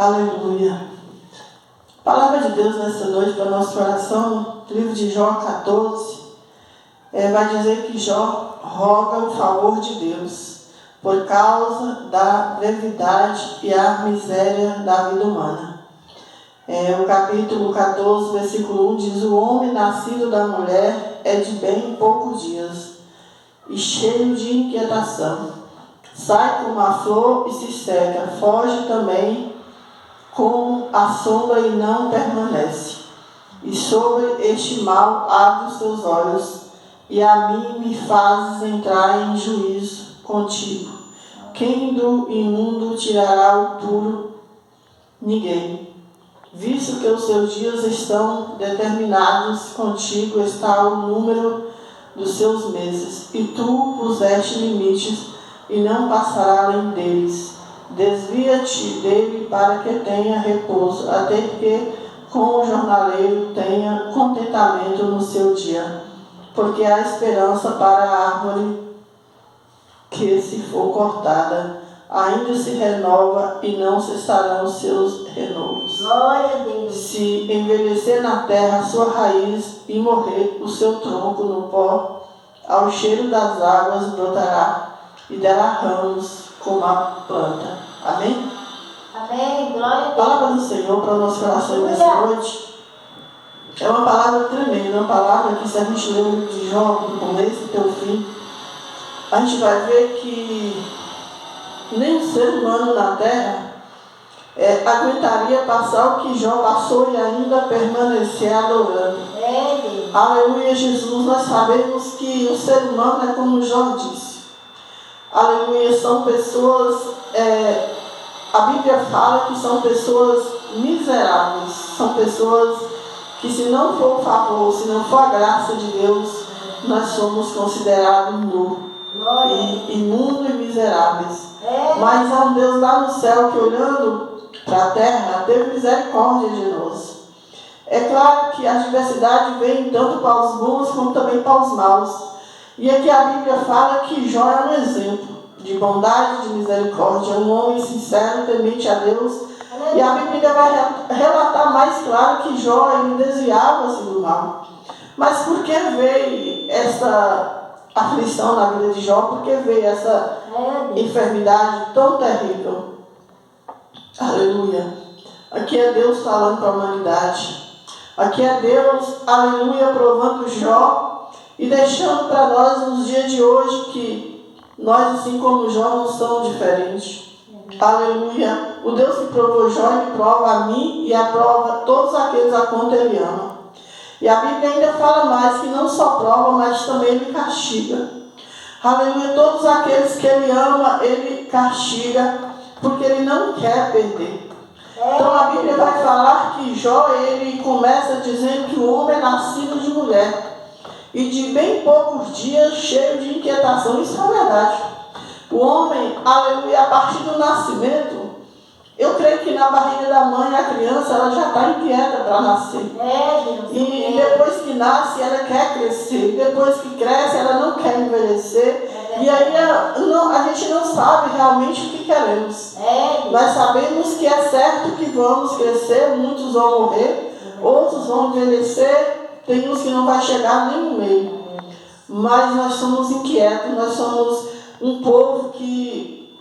Aleluia. Palavra de Deus nessa noite para nosso coração, livro de Jó 14, vai dizer que Jó roga o favor de Deus por causa da brevidade e a miséria da vida humana. O capítulo 14, versículo 1 diz: o homem nascido da mulher é de bem poucos dias e cheio de inquietação. Sai como a flor e se seca, foge também como a sombra e não permanece. E sobre este mal abre os teus olhos, e a mim me fazes entrar em juízo contigo. Quem do imundo tirará o puro? Ninguém. Visto que os seus dias estão determinados, contigo está o número dos seus meses, e tu puseste limites, e não passará além deles. Desvia-te dele para que tenha repouso, até que com o jornaleiro tenha contentamento no seu dia. Porque há esperança para a árvore que, se for cortada, ainda se renova e não cessarão os seus renovos. Glória a Deus. Se envelhecer na terra a sua raiz e morrer o seu tronco no pó, ao cheiro das águas brotará e dará ramos como a planta. Amém? Amém. Glória a Deus. A palavra do Senhor para o nosso coração nessa noite é uma palavra tremenda, uma palavra que, se a gente ler o livro de Jó do começo até o fim, a gente vai ver que nenhum ser humano na terra aguentaria passar o que Jó passou e ainda permanecer adorando. Aleluia, Jesus. Nós sabemos que o ser humano é como Jó disse. Aleluia, são pessoas, a Bíblia fala que são pessoas miseráveis, são pessoas que, se não for o favor, se não for a graça de Deus, nós somos considerados imundos e miseráveis. Mas há um Deus lá no céu que, olhando para a terra, teve misericórdia de nós. É claro que a diversidade vem tanto para os bons como também para os maus. E aqui a Bíblia fala que Jó é um exemplo de bondade, de misericórdia, um homem sincero, temente a Deus. E a Bíblia vai relatar mais claro que Jó ele desviava-se do mal. Mas por que veio essa aflição na vida de Jó? Por que veio essa enfermidade tão terrível? Aleluia. Aqui é Deus falando para a humanidade. Aqui é Deus, aleluia, provando Jó e deixando para nós nos dias de hoje que nós, assim como Jó, não somos diferentes. Aleluia. O Deus que provou Jó, ele prova a mim e aprova todos aqueles a quanto ele ama. E a Bíblia ainda fala mais, que não só prova, mas também ele castiga. Aleluia. Todos aqueles que ele ama, ele castiga, porque ele não quer perder. Então a Bíblia vai falar que Jó, ele começa dizendo que o homem é nascido de mulher e de bem poucos dias cheio de inquietação. Isso é verdade. O homem, aleluia, a partir do nascimento, eu creio que na barriga da mãe a criança ela já está inquieta para nascer. E depois que nasce ela quer crescer, depois que cresce ela não quer envelhecer. E aí a gente não sabe realmente o que queremos. Nós sabemos que é certo que vamos crescer, muitos vão morrer, outros vão envelhecer, tem uns que não vai chegar nem no meio. Mas nós somos inquietos, nós somos um povo que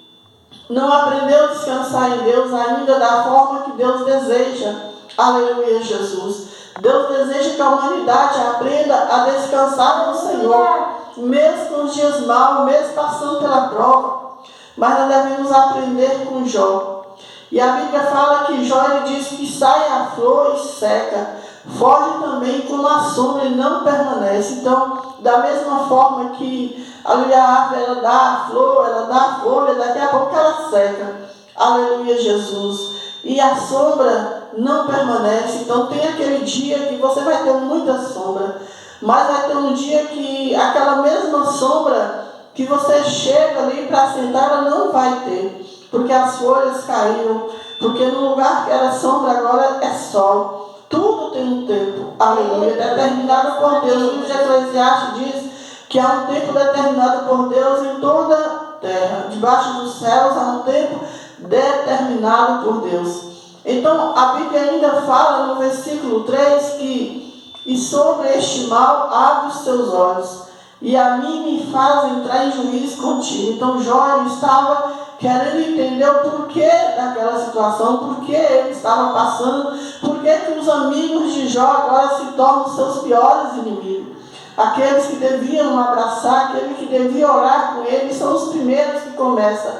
não aprendeu a descansar em Deus ainda da forma que Deus deseja. Aleluia, Jesus. Deus deseja que a humanidade aprenda a descansar no Senhor, mesmo com os dias maus, mesmo passando pela prova. Mas nós devemos aprender com Jó. E a Bíblia fala que Jó, ele diz que sai a flor e seca, foge também como a sombra e não permanece. Então, da mesma forma que a árvore ela dá a flor, ela dá a folha, daqui a pouco ela seca. Aleluia, Jesus. E a sombra não permanece. Então tem aquele dia que você vai ter muita sombra, mas vai ter um dia que aquela mesma sombra que você chega ali para sentar, ela não vai ter, porque as folhas caíram, porque no lugar que era sombra agora é sol. Tudo tem um tempo, aleluia, determinado por Deus. O livro de Eclesiastes diz que há um tempo determinado por Deus em toda a terra. Debaixo dos céus há um tempo determinado por Deus. Então, a Bíblia ainda fala no versículo 3 que e sobre este mal abre os teus olhos, e a mim me faz entrar em juízo contigo. Então Jó ele estava querendo entender o porquê daquela situação, porquê ele estava passando, porquê que os amigos de Jó agora se tornam seus piores inimigos. Aqueles que deviam abraçar, aqueles que deviam orar com ele, são os primeiros que começam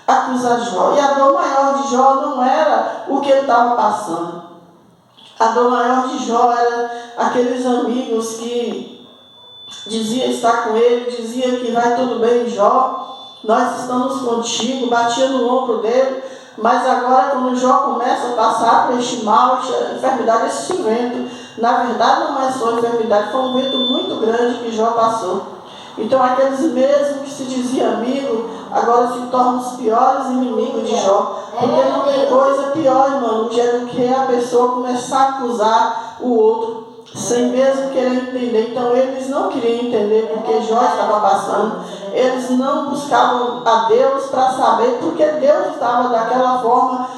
a acusar Jó. E a dor maior de Jó não era o que ele estava passando. A dor maior de Jó era aqueles amigos que diziam estar com ele, diziam que vai tudo bem, Jó, nós estamos contigo, batia no ombro dele, mas agora quando Jó começa a passar por este mal, esta enfermidade, esse vento, na verdade não é só enfermidade, foi um vento muito grande que Jó passou. Então aqueles mesmos que se diziam amigos, agora se tornam os piores inimigos de Jó. Porque não tem coisa pior, irmão, do que a pessoa começar a acusar o outro, sem mesmo querer entender. Então eles não queriam entender porque Jó estava passando. Eles não buscavam a Deus para saber porque Deus estava daquela forma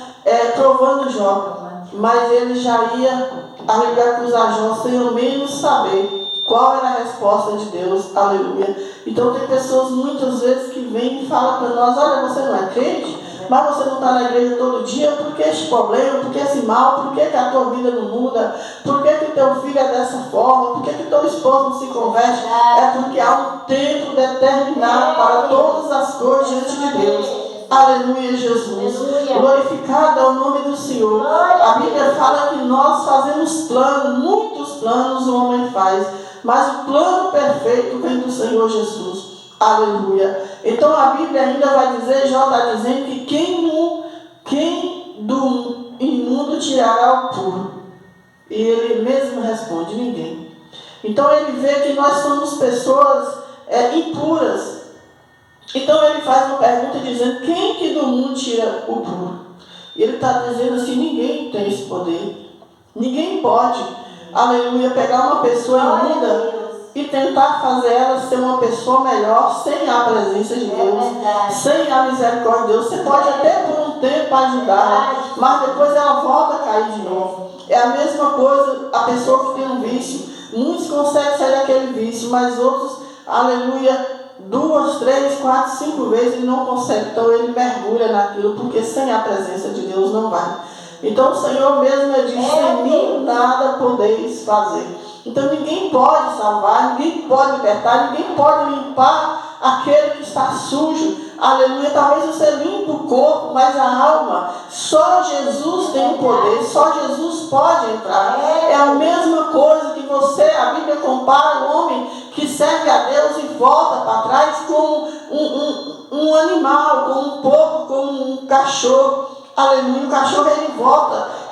provando Jó. Mas ele já ia acusar Jó sem ao menos saber qual era a resposta de Deus, aleluia. Então tem pessoas muitas vezes que vêm e falam para nós, olha, você não é crente, mas você não está na igreja todo dia, por que este problema, por que esse mal, por que a tua vida não muda, por que o teu filho é dessa forma, por que o teu esposo não se converte? É porque há um tempo determinado para todas as coisas diante de Deus. Aleluia, Jesus. Glorificado é o nome do Senhor. A Bíblia fala que nós fazemos planos, muitos planos o homem faz, mas o plano perfeito vem do Senhor Jesus. Aleluia. Então a Bíblia ainda vai dizer, Jó está dizendo que quem do imundo tirará o puro? E ele mesmo responde, ninguém. Então ele vê que nós somos pessoas impuras. Então ele faz uma pergunta dizendo, quem que do mundo tira o puro? E ele está dizendo assim, ninguém tem esse poder. Ninguém pode, aleluia, pegar uma pessoa imunda e tentar fazer ela ser uma pessoa melhor sem a presença de Deus, sem a misericórdia de Deus. Você pode até por um tempo ajudar, mas depois ela volta a cair de novo. É a mesma coisa a pessoa que tem um vício. Muitos conseguem sair daquele vício, mas outros, aleluia, 2, 3, 4, 5 vezes ele não consegue. Então ele mergulha naquilo, porque sem a presença de Deus não vai. Então o Senhor mesmo diz, sem mim nada podeis fazer. Então ninguém pode salvar, ninguém pode libertar, ninguém pode limpar aquele que está sujo. Aleluia, talvez você limpe o corpo, mas a alma, só Jesus tem o poder, só Jesus pode entrar. É a mesma coisa que você, a Bíblia compara o homem que serve a Deus e volta para trás como um animal, como um porco, como um cachorro. Aleluia, o cachorro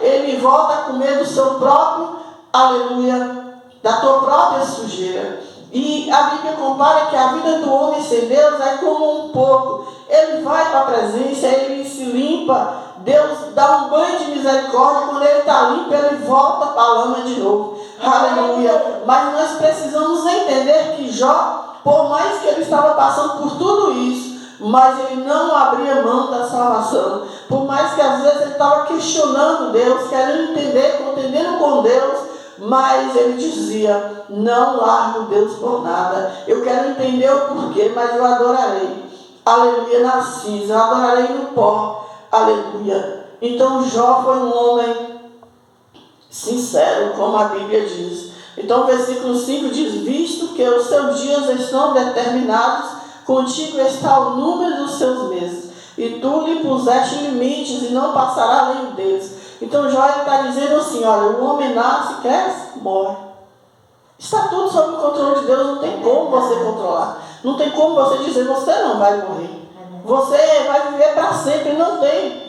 ele volta a comer do seu próprio, aleluia, da tua própria sujeira. E a Bíblia compara que a vida do homem sem Deus é como um porco. Ele vai para a presença, ele se limpa, Deus dá um banho de misericórdia, quando ele está limpo, ele volta para a lama de novo. Aleluia. Mas nós precisamos entender que Jó, por mais que ele estava passando por tudo isso, mas ele não abria mão da salvação. Por mais que às vezes ele estava questionando Deus, querendo entender, contendendo com Deus, mas ele dizia, não largo Deus por nada. Eu quero entender o porquê, mas eu adorarei. Aleluia, na cinza, eu adorarei no pó. Aleluia. Então Jó foi um homem sincero, como a Bíblia diz. Então o versículo 5 diz, visto que os seus dias estão determinados, contigo está o número dos seus meses, e tu lhe puseste limites e não passará além deles. Então Jó está dizendo assim, olha, o homem nasce, cresce, morre. Está tudo sob o controle de Deus, não tem como você controlar. Não tem como você dizer, você não vai morrer. Você vai viver para sempre, não tem.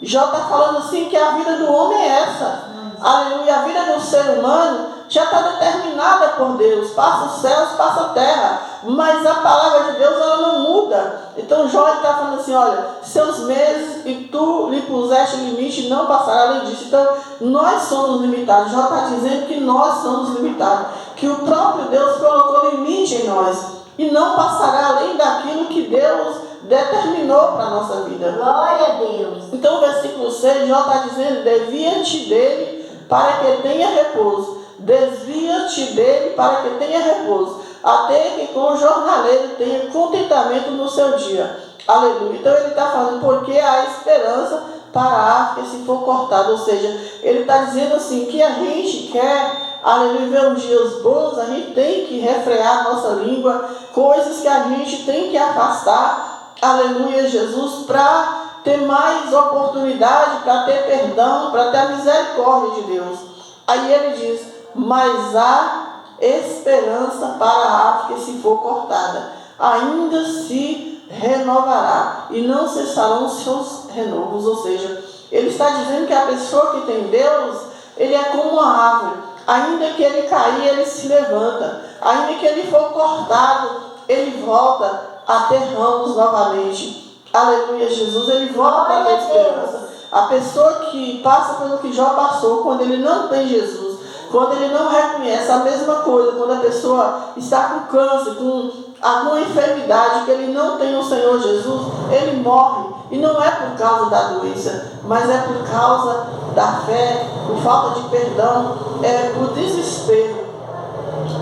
Jó está falando assim que a vida do homem é essa. Aleluia, a vida do ser humano já está determinada por Deus. Passa os céus, passa a terra. Mas a palavra de Deus, ela não muda. Então Jó está falando assim, olha, seus meses e tu lhe puseste limite e não passará além disso. Então nós somos limitados. Jó está dizendo que nós somos limitados. Que o próprio Deus colocou limite em nós. E não passará além daquilo que Deus determinou para a nossa vida. Glória a Deus. Então o versículo 6 seja, Jó está dizendo, desvia-te dele para que tenha repouso. Desvia-te dele para que tenha repouso. Até que com o jornaleiro tenha contentamento no seu dia. Aleluia. Então ele está falando porque há esperança para a África se for cortada. Ou seja, ele está dizendo assim que a gente quer, aleluia, ver uns dias bons, a gente tem que refrear a nossa língua, coisas que a gente tem que afastar, aleluia, Jesus, para ter mais oportunidade, para ter perdão, para ter a misericórdia de Deus. Aí ele diz, mas há esperança para a África se for cortada, ainda se renovará e não cessarão os seus renovos. Ou seja, ele está dizendo que a pessoa que tem Deus, ele é como uma árvore, ainda que ele cair, ele se levanta, ainda que ele for cortado, ele volta a ter ramos novamente. Aleluia, Jesus, ele volta a ter esperança. A pessoa que passa pelo que Jó passou, quando ele não tem Jesus, quando ele não reconhece a mesma coisa, quando a pessoa está com câncer, com alguma enfermidade, que ele não tem o Senhor Jesus, ele morre. E não é por causa da doença, mas é por causa da fé, por falta de perdão, é por desespero.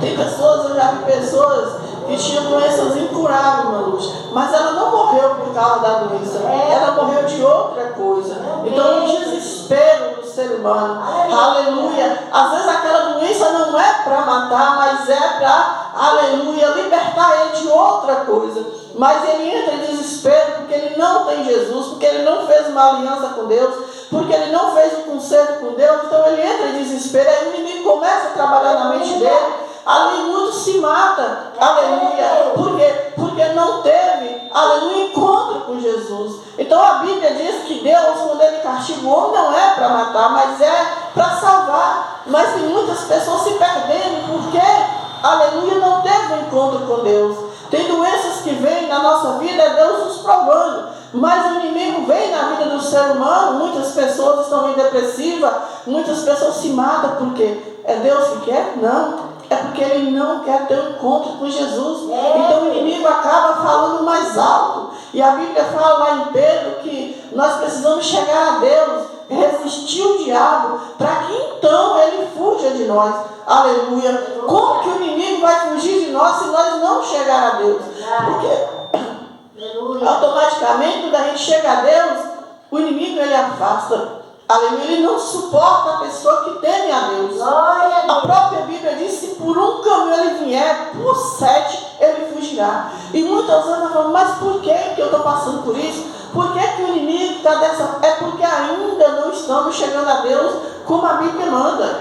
Tem pessoas, eu já vi pessoas que tinham doenças incuráveis, Maluz, mas ela não morreu por causa da doença, ela morreu de outra coisa. Então, o desespero do ser humano, aleluia, às vezes aquela doença não é para matar, mas é para, aleluia, libertar ele de outra coisa. Mas ele entra em desespero porque ele não tem Jesus, porque ele não fez uma aliança com Deus, porque ele não fez um concerto com Deus. Então ele entra em desespero, aí o inimigo começa a trabalhar na mente dele. Ali muito se mata, aleluia, porque não teve, aleluia, encontro com Jesus. Então a Bíblia diz que Deus, quando ele castiga o homem, não é para matar, mas é para salvar. Mas tem muitas pessoas se perdendo porque, aleluia, não teve um encontro com Deus. Tem doenças que vêm na nossa vida, é Deus nos provando, mas o inimigo vem na vida do ser humano. Muitas pessoas estão em depressiva, muitas pessoas se matam porque é Deus que quer? Não. É porque ele não quer ter um encontro com Jesus. Então o inimigo acaba falando mais alto. E a Bíblia fala lá em Pedro que nós precisamos chegar a Deus, resistir o diabo, para que então ele fuja de nós. Aleluia. Como que o inimigo vai fugir de nós se nós não chegar a Deus? Porque automaticamente, quando a gente chega a Deus, o inimigo ele afasta. Aleluia, ele não suporta a pessoa que teme a Deus. A própria Bíblia diz que se por um caminho ele vier, por 7 ele fugirá. E muitas vezes nós falamos, mas por que eu estou passando por isso? Por que o inimigo está dessa... É porque ainda não estamos chegando a Deus como a Bíblia manda.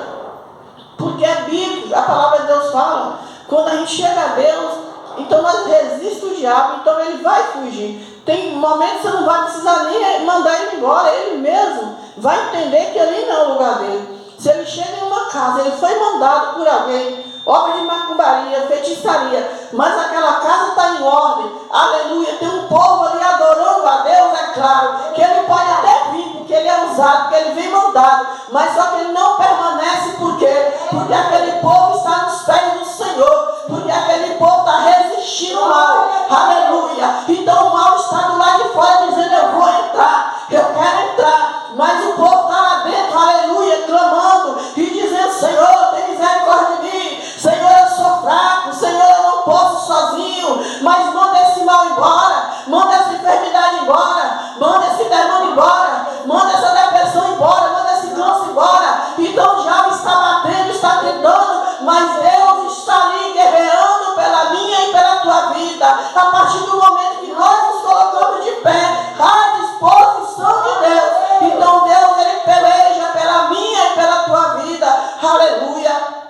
Porque é bíblico, a palavra de Deus fala. Quando a gente chega a Deus, então nós resistimos o diabo, então ele vai fugir. Tem momentos que você não vai precisar nem mandar ele embora, ele mesmo vai entender que ali não é o lugar dele. Se ele chega em uma casa, ele foi mandado por alguém, obra de macumbaria, feitiçaria, mas aquela casa está em ordem, aleluia, tem um povo ali adorando a Deus, é claro, que ele pode até vir, porque ele é usado, porque ele vem mandado, mas só que ele não permanece, por quê? Porque aquele povo está nos pés do Senhor, porque aquele povo está resistindo ao mal, aleluia. Então o mal está do lado de fora dizendo, eu vou entrar, eu quero entrar, mas o povo está lá dentro, aleluia, clamando e dizendo, Senhor, tem misericórdia de mim, Senhor, eu sou fraco, Senhor, eu não posso sozinho, mas manda esse mal embora, manda essa enfermidade embora, manda esse demônio embora, manda essa depressão embora, manda esse câncer embora. Então o diabo está batendo, está tentando, mas Deus está ali guerreando pela minha e pela tua vida. A partir do momento que nós nos colocamos de pé à disposição de Deus, então Deus ele peleja pela minha e pela tua vida. Aleluia.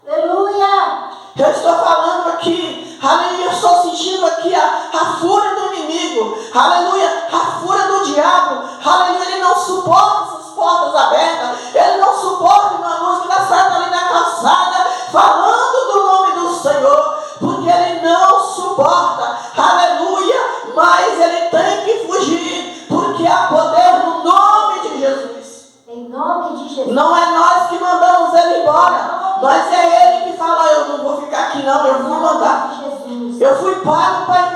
Aleluia. Eu estou falando aqui, aleluia, eu estou sentindo aqui a fúria do inimigo, aleluia, a fúria do diabo, aleluia, ele não suporta essas portas abertas, ele não suporta uma luz que está certa ali na calçada, falando do nome do Senhor, porque ele não suporta, aleluia, mas ele tem que fugir, porque há poder no nome de Jesus. Em nome de Jesus. Não é nós que mandamos ele embora, mas é ele que fala, eu não vou ficar aqui não, eu vou mandar. Eu fui pago para